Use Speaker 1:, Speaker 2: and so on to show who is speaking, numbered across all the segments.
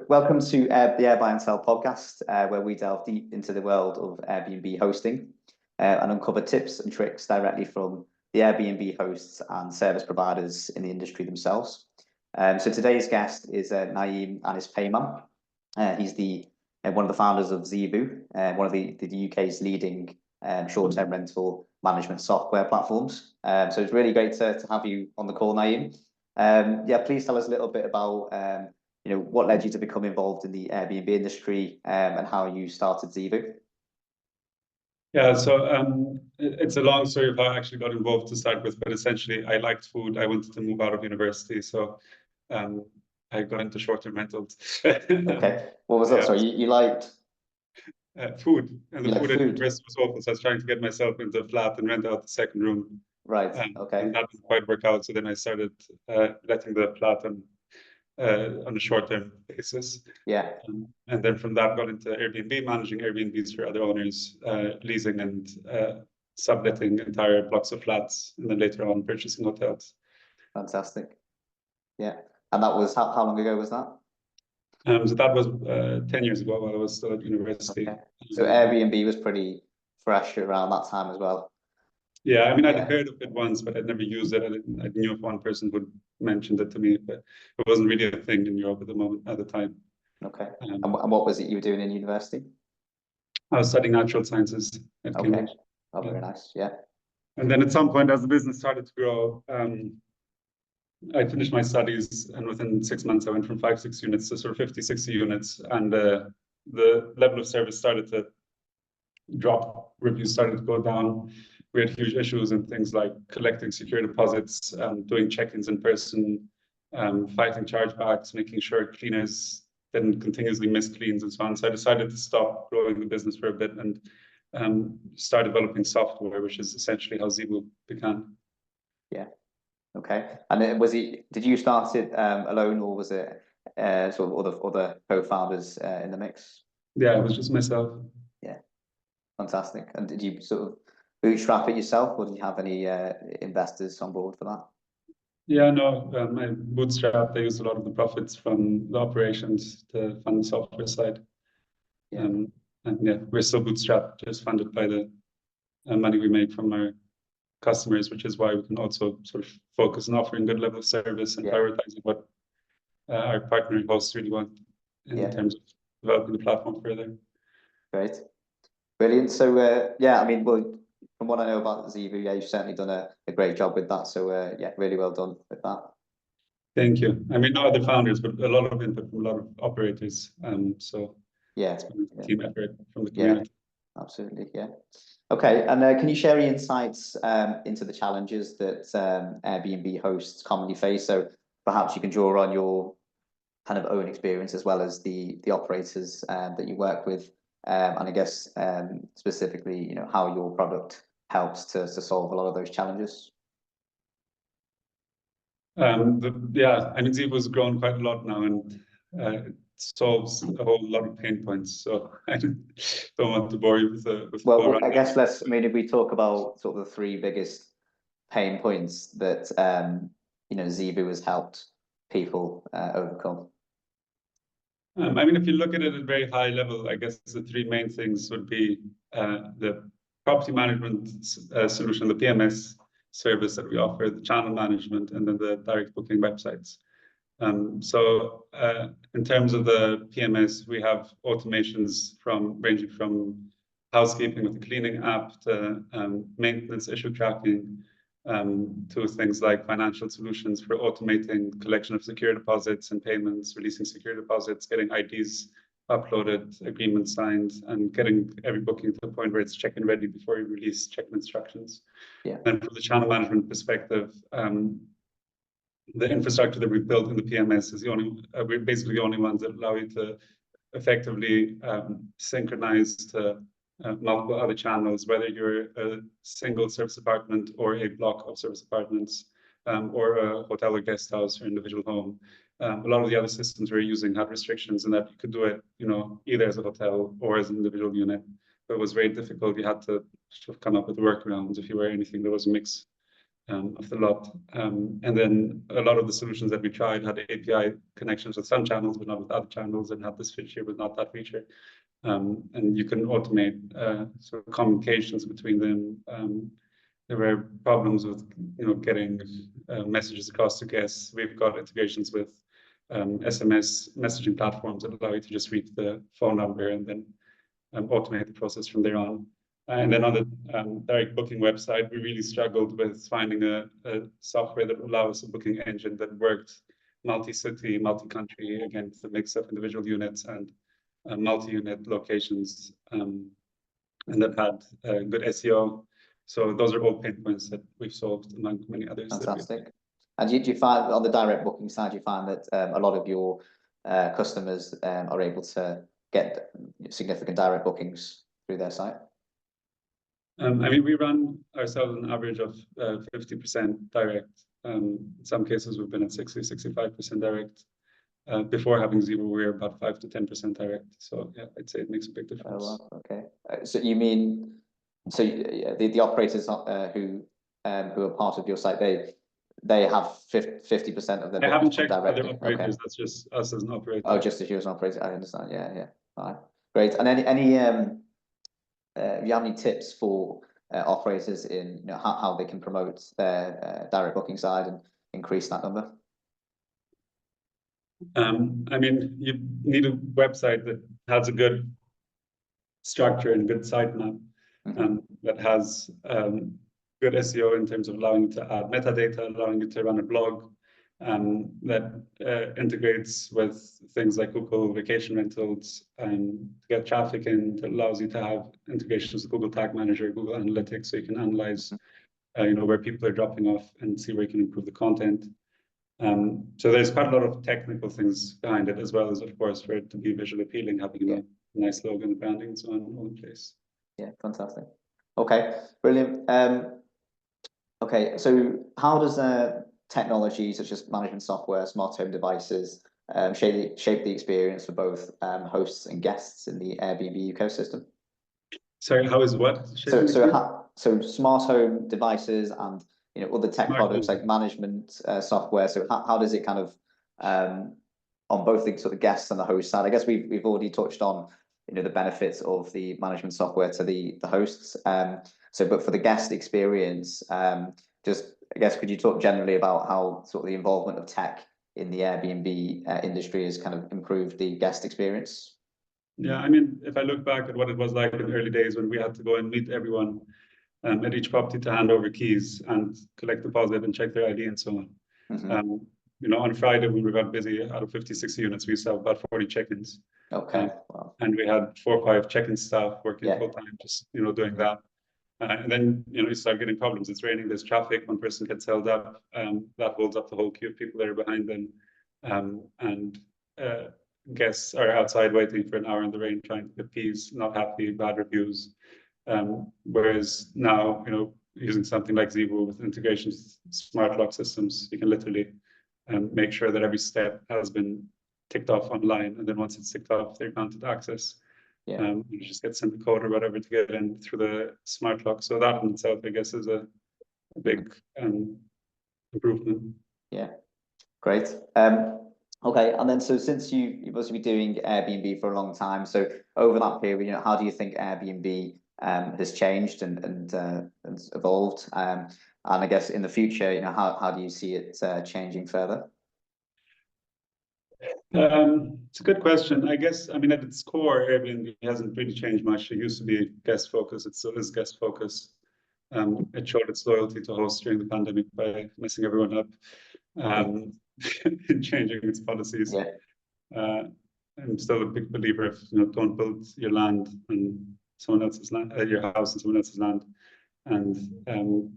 Speaker 1: So welcome to the Air Buy and Sell podcast, where we delve deep into the world of Airbnb hosting and uncover tips and tricks directly from the Airbnb hosts and service providers in the industry themselves. So today's guest is Naim and his payman. He's one of the founders of Zeevou, one of the UK's leading short-term rental management software platforms. So it's really great to have you on the call, Naim. Please tell us a little bit about what led you to become involved in the Airbnb industry and how you started Zeevou.
Speaker 2: Yeah, so it's a long story of how I actually got involved to start with, but essentially I liked food. I wanted to move out of university, so I got into short-term rentals.
Speaker 1: Okay, what was that?
Speaker 2: Yeah.
Speaker 1: Sorry, you liked
Speaker 2: food, and the food at
Speaker 1: food?
Speaker 2: university was awful, so I was trying to get myself into a flat and rent out the second room.
Speaker 1: Right. Okay.
Speaker 2: And that didn't quite work out, so then I started letting the flat on a short-term basis.
Speaker 1: Yeah.
Speaker 2: And then from that got into Airbnb, managing Airbnbs for other owners, leasing and subletting entire blocks of flats, and then later on purchasing hotels.
Speaker 1: Fantastic. Yeah. And that was how long ago was that?
Speaker 2: So that was 10 years ago while I was still at university.
Speaker 1: Okay. So Airbnb was pretty fresh around that time as well.
Speaker 2: Yeah, I mean, I'd heard of it once, but I'd never used it. I knew of one person who mentioned it to me, but it wasn't really a thing in Europe at the time.
Speaker 1: Okay. And what was it you were doing in university?
Speaker 2: I was studying natural sciences at Cambridge.
Speaker 1: Oh, very nice. Yeah.
Speaker 2: And then at some point, as the business started to grow, I finished my studies, and within 6 months, I went from 5-6 units to sort of 50, 60 units, and the level of service started to drop. Reviews started to go down. We had huge issues in things like collecting secure deposits, doing check-ins in person, fighting chargebacks, making sure cleaners didn't continuously miss cleans and so on. So I decided to stop growing the business for a bit and start developing software, which is essentially how Zeevou began.
Speaker 1: Yeah. Okay. And did you start it alone, or was it sort of other co-founders in the mix?
Speaker 2: Yeah, it was just myself.
Speaker 1: Yeah. Fantastic. And did you sort of bootstrap it yourself, or did you have any investors on board for that?
Speaker 2: Yeah, no, I bootstrapped. I used a lot of the profits from the operations to fund the software side.
Speaker 1: Yeah.
Speaker 2: And yeah, we're still bootstrapped, just funded by the money we make from our customers, which is why we can also sort of focus on offering good level of service and prioritizing what our partner hosts really want in terms of developing the platform further.
Speaker 1: Great. Brilliant. So I mean, well, from what I know about Zeevou, you've certainly done a great job with that. So really well done with that.
Speaker 2: Thank you. I mean, not other founders, but a lot of input from a lot of operators. So it's been a team effort from the community.
Speaker 1: Yeah, absolutely. Yeah. Okay. And can you share any insights into the challenges that Airbnb hosts commonly face? So perhaps you can draw on your kind of own experience as well as the operators that you work with. And I guess specifically, how your product helps to solve a lot of those challenges.
Speaker 2: I mean, Zeevou has grown quite a lot now, and it solves a whole lot of pain points. So I don't want to bore you with
Speaker 1: Well, I guess if we talk about sort of the three biggest pain points that Zeevou has helped people overcome.
Speaker 2: I mean, if you look at it at a very high level, I guess the three main things would be the property management solution, the PMS service that we offer, the channel management, and then the direct booking websites. So in terms of the PMS, we have automations ranging from housekeeping with the cleaning app to maintenance issue tracking, to things like financial solutions for automating collection of secure deposits and payments, releasing secure deposits, getting IDs uploaded, agreements signed, and getting every booking to the point where it's check-in ready before you release check-in instructions.
Speaker 1: Yeah.
Speaker 2: And from the channel management perspective, the infrastructure that we've built in the PMS is we're basically the only ones that allow you to effectively synchronize to multiple other channels, whether you're a single service apartment or a block of service apartments, or a hotel or guest house or individual home. A lot of the other systems we're using have restrictions in that you could do it, either as a hotel or as an individual unit. But it was very difficult. You had to sort of come up with workarounds if you were anything that was a mix. of the lot. And then a lot of the solutions that we tried had API connections with some channels, but not with other channels, and had this feature, but not that feature. And you can automate sort of communications between them. There were problems with, getting messages across to guests. We've got integrations with SMS messaging platforms that allow you to just read the phone number and then automate the process from there on. And then on the direct booking website, we really struggled with finding a software that would allow us a booking engine that worked multi-city, multi-country, against a mix of individual units and multi-unit locations, and that had good SEO. So those are all pain points that we've solved among many others.
Speaker 1: Fantastic. And do you find on the direct booking side, do you find that a lot of your customers are able to get significant direct bookings through their site?
Speaker 2: I mean, we run ourselves an average of 50% direct. In some cases, we've been at 60-65% direct. Before having Zeevou, we were about 5 to 10% direct. So yeah, I'd say it makes a big difference.
Speaker 1: Oh, wow. Okay. So you mean, the operators who are part of your site, they have 50% of their.
Speaker 2: I haven't checked other operators. Okay. That's just us as an operator.
Speaker 1: Oh, just as you as an operator. I understand. Yeah. All right. Great. And any do you have any tips for operators in how they can promote their direct booking side and increase that number?
Speaker 2: I mean, you need a website that has a good structure and good sitemap, that has good SEO in terms of allowing you to add metadata, allowing you to run a blog, that integrates with things like Google Vacation Rentals and to get traffic in, that allows you to have integrations with Google Tag Manager, Google Analytics, so you can analyze where people are dropping off and see where you can improve the content. So there's quite a lot of technical things behind it, as well as, of course, for it to be visually appealing, having a nice logo and branding and so on all in place. Yeah,
Speaker 1: fantastic. Okay, brilliant. Okay, so how does technology such as management software, smart home devices shape the experience for both hosts and guests in the Airbnb ecosystem?
Speaker 2: Sorry, how is what?
Speaker 1: So smart home devices and other tech products like management software. So how does it kind of on both the sort of guests and the host side? I guess we've already touched on the benefits of the management software to the hosts. But for the guest experience, just I guess could you talk generally about how sort of the involvement of tech in the Airbnb industry has kind of improved the guest experience?
Speaker 2: Yeah, I mean, if I look back at what it was like in the early days when we had to go and meet everyone at each property to hand over keys and collect deposit and check their ID and so on. On Friday when we got busy, out of 50, 60 units, we used to have about 40 check-ins.
Speaker 1: Okay. Wow.
Speaker 2: And we had 4 or 5 check-in staff working full time, just doing that. And then you start getting problems. It's raining, there's traffic, one person gets held up, that holds up the whole queue of people that are behind them, and guests are outside waiting for an hour in the rain trying to get keys, not happy, bad reviews. Whereas now, using something like Zeevou with integrations, smart lock systems, you can literally make sure that every step has been ticked off online, and then once it's ticked off, they're granted access. You just get sent the code or whatever to get in through the smart lock. So that in itself, I guess, is a big improvement.
Speaker 1: Yeah, great. Okay, and then so since you've also been doing Airbnb for a long time, so over that period, how do you think Airbnb has changed and evolved? And I guess in the future, how do you see it changing further?
Speaker 2: It's a good question. I guess, I mean, at its core, Airbnb hasn't really changed much. It used to be guest focus. It still is guest focus. It showed its loyalty to hosts during the pandemic by messing everyone up and changing its policies. I'm still a big believer of, don't build your land on someone else's land, your house on someone else's land. And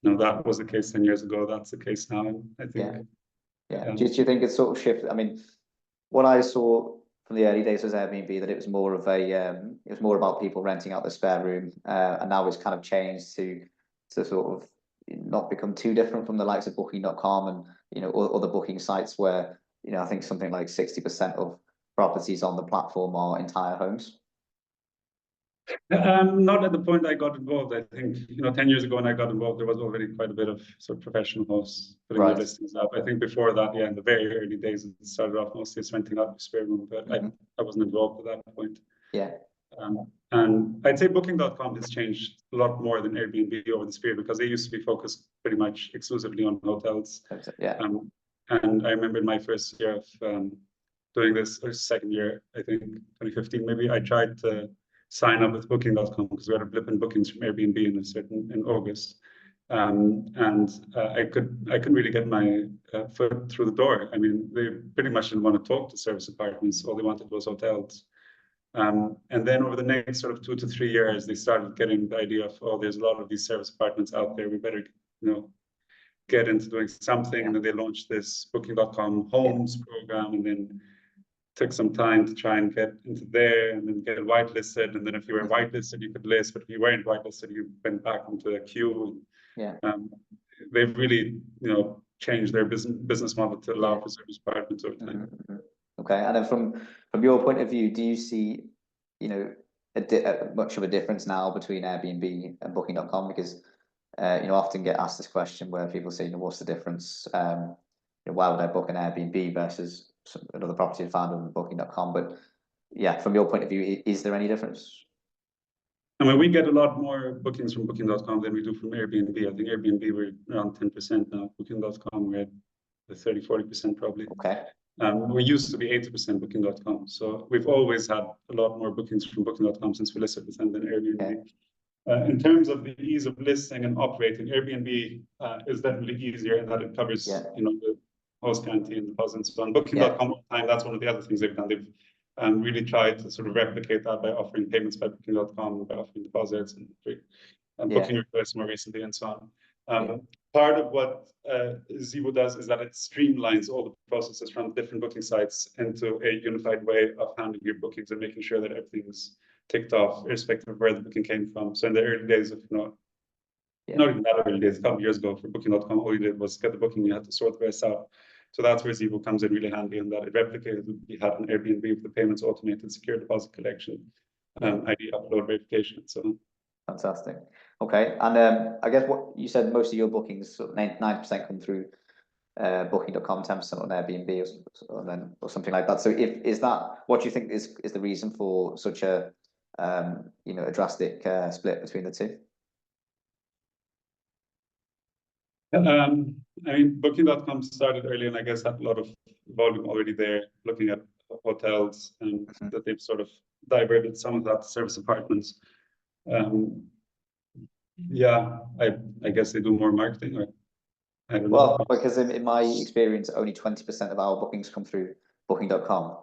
Speaker 2: that was the case 10 years ago. That's the case now. And I think.
Speaker 1: Do you think it's sort of shifted? I mean, what I saw from the early days was Airbnb, that it was more of it was more about people renting out the spare room, and now it's kind of changed to sort of not become too different from the likes of Booking.com and other booking sites where I think something like 60% of properties on the platform are entire homes.
Speaker 2: Not at the point I got involved. I think, 10 years ago when I got involved, there was already quite a bit of sort of professional hosts putting their
Speaker 1: Right.
Speaker 2: listings up. I think before that, yeah, in the very early days, it started off mostly as renting out your spare room, but I wasn't involved at that point.
Speaker 1: Yeah.
Speaker 2: And I'd say Booking.com has changed a lot more than Airbnb over this period because they used to be focused pretty much exclusively on hotels.
Speaker 1: Yeah.
Speaker 2: And I remember in my first year of doing this, or second year, I think 2015 maybe, I tried to sign up with Booking.com because we had a blip in bookings from Airbnb in August. I couldn't really get my foot through the door. I mean, they pretty much didn't want to talk to service apartments. All they wanted was hotels. And then over the next sort of 2 to 3 years, they started getting the idea of, oh, there's a lot of these service apartments out there. We better, get into doing something. And then they launched this Booking.com homes program, and then took some time to try and get into there, and then get whitelisted. And then if you were whitelisted, you could list, but if you weren't whitelisted, you went back into a queue.
Speaker 1: Yeah.
Speaker 2: They've really, changed their business model to allow for service apartments over time.
Speaker 1: Okay, and then from your point of view, do you see, much of a difference now between Airbnb and Booking.com? Because I often get asked this question where people say, what's the difference? Why would I book an Airbnb versus another property I found on Booking.com? But yeah, from your point of view, is there any difference?
Speaker 2: I mean, we get a lot more bookings from Booking.com than we do from Airbnb. I think Airbnb we're around 10% now. Booking.com we're at the 30-40% probably.
Speaker 1: Okay.
Speaker 2: We used to be 80% Booking.com. So we've always had a lot more bookings from Booking.com since we listed with them than Airbnb. Okay. In terms of the ease of listing and operating, Airbnb is definitely easier in that it covers, the host guarantee and deposit and so on. Booking.com, that's one of the other things they've done. They've really tried to sort of replicate that by offering payments by Booking.com, by offering deposits and booking requests more recently and so on. Part of what Zeevou does is that it streamlines all the processes from different booking sites into a unified way of handling your bookings and making sure that everything's ticked off, irrespective of where the booking came from. So in the early days of, not even that early days, a couple of years ago for Booking.com, all you did was get the booking, you had to sort the rest out. So that's where Zeevou comes in really handy, in that it replicated what we had an Airbnb with the payments automated, secure deposit collection, ID upload verification, and so on.
Speaker 1: Fantastic. Okay, and I guess what you said, most of your bookings, sort of 90% come through Booking.com, 10% on Airbnb, or something like that. So is that what do you think is the reason for such a a drastic split between the two?
Speaker 2: I mean, Booking.com started early, and I guess had a lot of volume already there, looking at hotels, and that they've sort of diverted some of that to service apartments. I guess they do more marketing, or I don't know.
Speaker 1: Well, because in my experience, only 20% of our bookings come through Booking.com.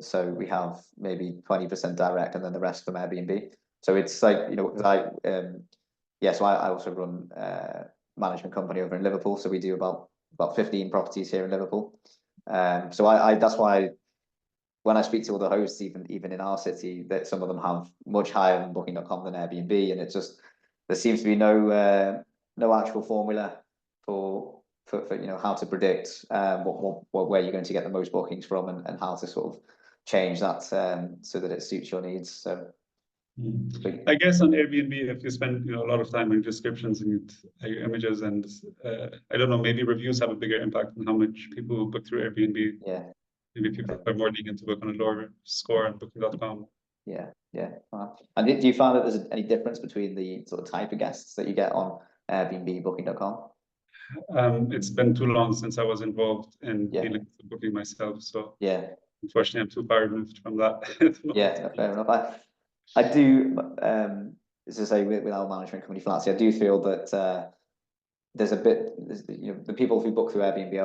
Speaker 1: So we have maybe 20% direct, and then the rest from Airbnb. So it's like, so I also run a management company over in Liverpool. So we do about 15 properties here in Liverpool. So I that's why when I speak to other hosts, even in our city, that some of them have much higher than Booking.com than Airbnb, and it's just there seems to be no actual formula for how to predict where you're going to get the most bookings from, and how to sort of change that so that it suits your needs. So
Speaker 2: I guess on Airbnb, if you spend a lot of time on descriptions and your images, and I don't know, maybe reviews have a bigger impact on how much people book through Airbnb.
Speaker 1: Yeah.
Speaker 2: Maybe people are more lenient to book on a lower score on Booking.com.
Speaker 1: Yeah. Wow. And do you find that there's any difference between the sort of type of guests that you get on Airbnb, Booking.com?
Speaker 2: It's been too long since I was involved in dealing with booking myself, so unfortunately I'm too far removed from that.
Speaker 1: Fair enough. I do, as I say, with our management company Flatsy, I do feel that there's a bit, the people who book through Airbnb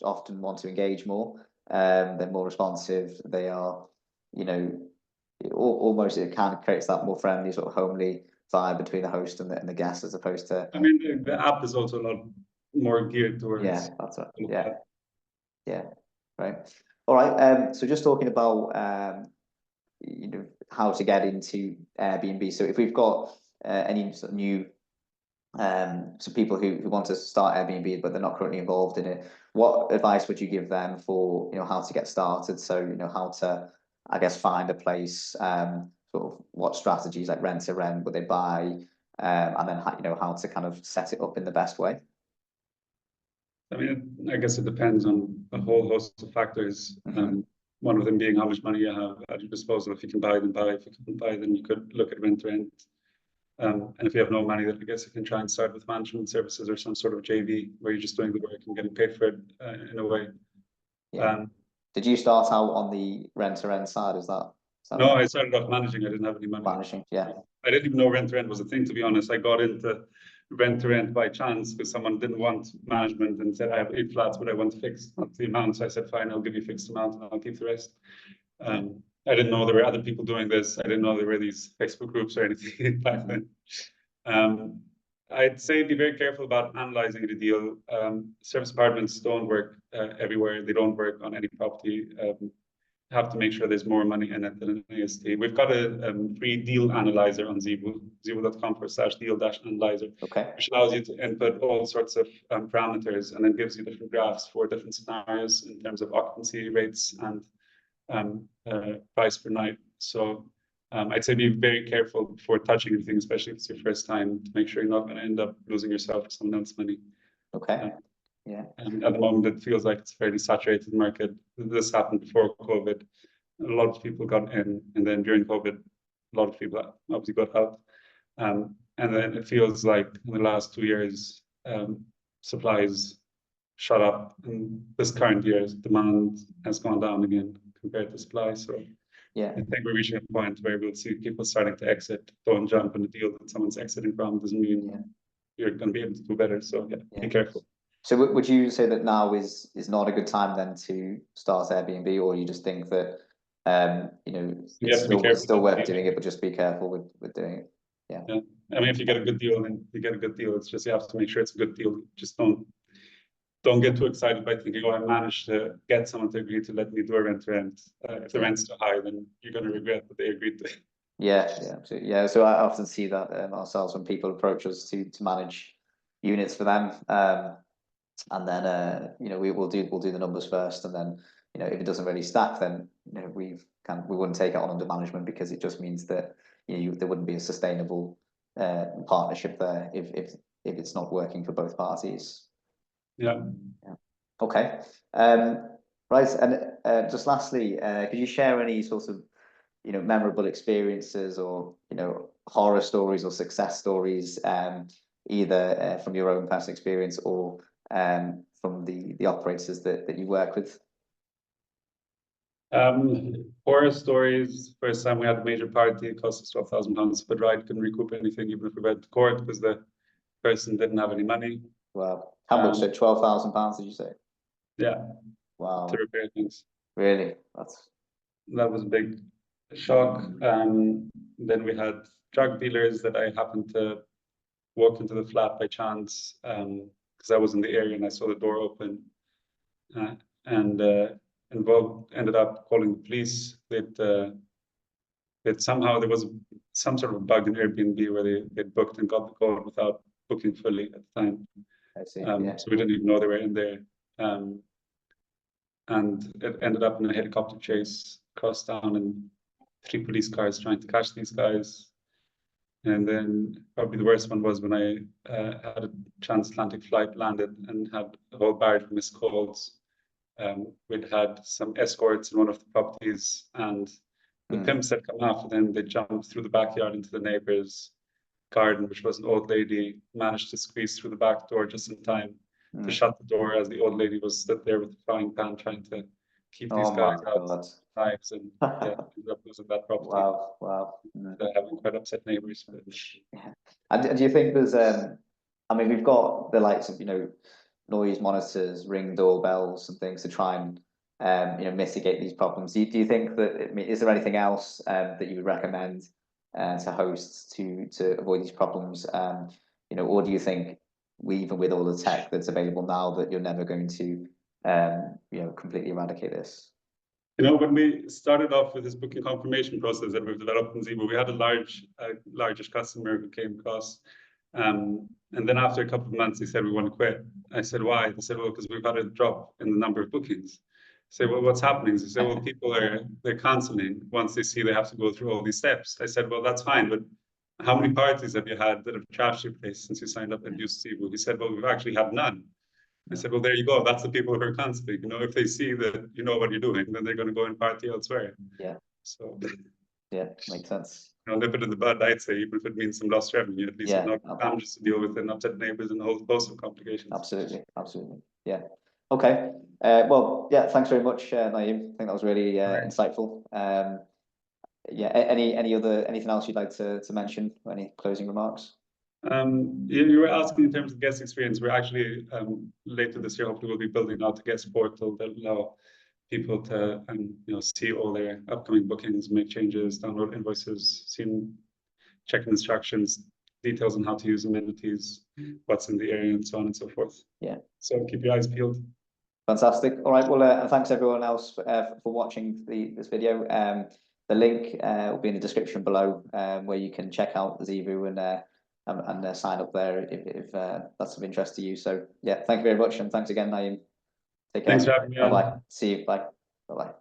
Speaker 1: often want to engage more. They're more responsive. They are, almost it kind of creates that more friendly, sort of homely vibe between the host and the guest, as opposed to.
Speaker 2: I mean, the app is also a lot more geared towards.
Speaker 1: Yeah, that's right. Yeah, right. All right. So just talking about how to get into Airbnb. So if we've got any sort of new some people who want to start Airbnb but they're not currently involved in it, what advice would you give them for how to get started? So how to, I guess, find a place, sort of what strategies like rent to rent would they buy, and then how to kind of set it up in the best way?
Speaker 2: I mean, I guess it depends on a whole host of factors. One of them being how much money you have at your disposal. If you can buy, then buy. If you can't buy, then you could look at rent to rent. And if you have no money, then I guess you can try and start with management services or some sort of JV where you're just doing the work and getting paid for it in a way.
Speaker 1: Yeah. Did you start out on the rent to rent side? Is that
Speaker 2: no, I started off managing. I didn't have any money.
Speaker 1: Managing, yeah.
Speaker 2: I didn't even know rent to rent was a thing, to be honest. I got into rent to rent by chance because someone didn't want management and said, I have 8 flats, but I want fixed the amount. So I said, fine, I'll give you a fixed amount and I'll keep the rest. I didn't know there were other people doing this. I didn't know there were these Facebook groups or anything back then. I'd say be very careful about analyzing the deal. Service apartments don't work everywhere. They don't work on any property. Have to make sure there's more money in it than an AST. We've got a free deal analyzer on Zeevou, zeevou.com/deal-analyzer, which allows you to input all sorts of parameters and then gives you different graphs for different scenarios in terms of occupancy rates and price per night. So I'd say be very careful before touching anything, especially if it's your first time, to make sure you're not going to end up losing yourself or someone else's money.
Speaker 1: Yeah.
Speaker 2: And at the moment, it feels like it's a fairly saturated market. This happened before COVID. A lot of people got in, and then during COVID, a lot of people obviously got out. And then it feels like in the last 2 years, supplies shot up. And this current year's demand has gone down again compared to supply. So I think we're reaching a point where we'll see people starting to exit. Don't jump in the deal that someone's exiting from. Doesn't mean you're going to be able to do better. So be careful.
Speaker 1: So would you say that now is not a good time then to start Airbnb, or you just think that it's still worth doing it, but just be careful with doing it? Yeah.
Speaker 2: I mean, if you get a good deal, then you get a good deal. It's just you have to make sure it's a good deal. Just don't get too excited by thinking, oh, I managed to get someone to agree to let me do a rent to rent. If the rent's too high, then you're going to regret that they agreed to.
Speaker 1: Yeah, absolutely. Yeah, so I often see that ourselves when people approach us to manage units for them. And then we will do the numbers first, and then if it doesn't really stack, then we wouldn't take it on under management, because it just means that there wouldn't be a sustainable partnership there if it's not working for both parties.
Speaker 2: Yeah.
Speaker 1: Okay. Right, and just lastly, could you share any sort of memorable experiences, or horror stories or success stories, either from your own past experience or from the operators that you work with?
Speaker 2: Horror stories. First time we had a major party, it cost us £12,000, but right, couldn't recoup anything even if we went to court because the person didn't have any money.
Speaker 1: Wow. How much? So £12,000, did you say?
Speaker 2: Yeah.
Speaker 1: Wow.
Speaker 2: To repair things.
Speaker 1: Really?
Speaker 2: That was a big shock. Then we had drug dealers that I happened to walk into the flat by chance, because I was in the area and I saw the door open, and ended up calling the police. That somehow there was some sort of bug in Airbnb where they booked and got the code without booking fully at the time.
Speaker 1: I see.
Speaker 2: So we didn't even know they were in there. And it ended up in a helicopter chase across town and 3 police cars trying to catch these guys. And then probably the worst one was when I had a transatlantic flight landed and had a whole barrage of missed calls. We'd had some escorts in one of the properties, and the pimps had come after them. They jumped through the backyard into the neighbor's garden, which was an old lady, managed to squeeze through the back door just in time to shut the door as the old lady was stood there with the frying pan trying to keep these guys out. Knives, and ended up losing that property.
Speaker 1: Wow.
Speaker 2: Having quite upset neighbors.
Speaker 1: And do you think there's I mean, we've got the likes of noise monitors, Ring doorbells, and things to try and mitigate these problems. Do you think that is there anything else that you would recommend to hosts to avoid these problems? Or do you think even with all the tech that's available now, that you're never going to completely eradicate this?
Speaker 2: When we started off with this booking confirmation process that we've developed in Zeevou, we had a largish customer who came across. And then after a couple of months, he said, we want to quit. I said, why? He said, well, because we've had a drop in the number of bookings. Say, well, what's happening? They say, well, they're canceling once they see they have to go through all these steps. I said, well, that's fine, but how many parties have you had that have trashed your place since you signed up and used Zeevou? He said, well, we've actually had none. I said, well, there you go. That's the people who are canceling. You know, if they see that you know what you're doing, then they're going to go and party elsewhere.
Speaker 1: Yeah.
Speaker 2: So,
Speaker 1: yeah, makes sense.
Speaker 2: You know, nip it in the bud, I'd say, even if it means some lost revenue, at least not damages to deal with and upset neighbors and a whole host of complications.
Speaker 1: Absolutely, absolutely. Yeah. Okay. Well, yeah, thanks very much, Naim. I think that was really insightful. Yeah, anything else you'd like to mention? Any closing remarks?
Speaker 2: You were asking in terms of guest experience. We're actually later this year, hopefully, we'll be building out a guest portal that will allow people to see all their upcoming bookings, make changes, download invoices, check instructions, details on how to use amenities, what's in the area, and so on and so forth.
Speaker 1: Yeah.
Speaker 2: So keep your eyes peeled.
Speaker 1: Fantastic. All right. Well, and thanks everyone else for watching this video. The link will be in the description below, where you can check out the Zeevou and sign up there if that's of interest to you. So yeah, thank you very much, and thanks again, Naim. Take care.
Speaker 2: Thanks for having me
Speaker 1: Bye bye.
Speaker 2: on.
Speaker 1: See you. Bye. Bye bye.